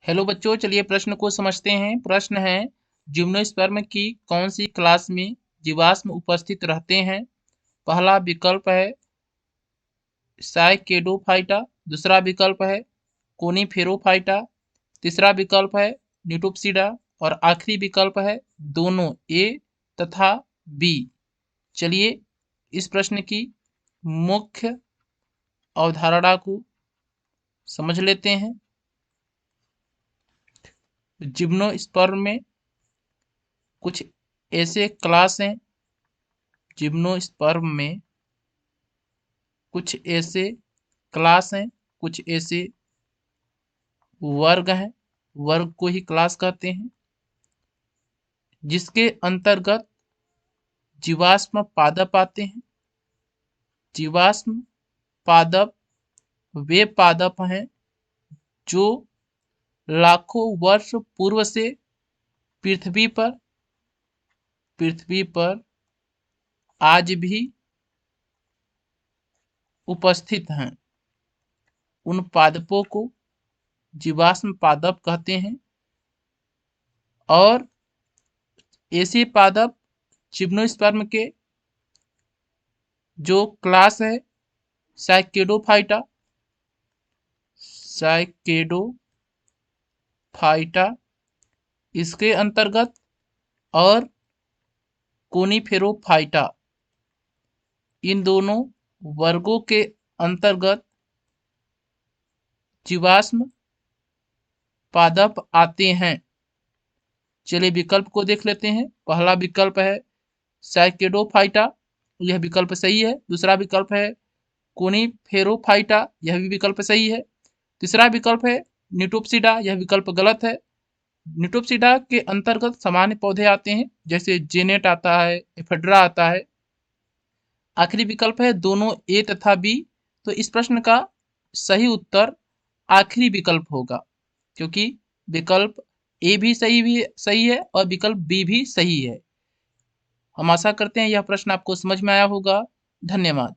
Hello बच्चों, चलिए प्रश्न को समझते हैं। प्रश्न है, जिम्नोस्पर्म की कौन सी क्लास में जीवाश्म उपस्थित रहते हैं? पहला विकल्प है साइकेडोफाइटा, दूसरा विकल्प है कोनीफेरोफाइटा, तीसरा विकल्प है न्यूटोप्सिडा और आखिरी विकल्प है दोनों ए तथा बी। चलिए इस प्रश्न की मुख्य अवधारणा को समझ लेते हैं। जिम्नोस्पर्म में कुछ ऐसे क्लास हैं, जिम्नोस्पर्म में कुछ ऐसे क्लास हैं, कुछ ऐसे वर्ग हैं, वर्ग को ही क्लास कहते हैं, जिसके अंतर्गत जीवाश्म पादप आते हैं। जीवाश्म पादप वे पादप हैं जो लाखों वर्ष पूर्व से पृथ्वी पर आज भी उपस्थित हैं। उन पादपों को जीवाश्म पादप कहते हैं और ऐसे पादप जिम्नोस्पर्म के जो क्लास है साइकेडोफाइटा इसके अंतर्गत और कोनीफेरोफाइटा, इन दोनों वर्गों के अंतर्गत जीवाश्म पादप आते हैं। चलिए विकल्प को देख लेते हैं। पहला विकल्प है साइकेडोफाइटा, यह विकल्प सही है। दूसरा विकल्प है कोनीफेरोफाइटा, यह भी विकल्प सही है। तीसरा विकल्प है न्यूटोप्सिडा, यह विकल्प गलत है। न्यूटोप्सिडा के अंतर्गत सामान्य पौधे आते हैं, जैसे जेनेट आता है, एफेड्रा आता है। आखिरी विकल्प है दोनों ए तथा बी। तो इस प्रश्न का सही उत्तर आखिरी विकल्प होगा, क्योंकि विकल्प ए भी सही है और विकल्प बी भी सही है। हम आशा करते हैं यह प्रश्न आपको समझ में आया होगा। धन्यवाद।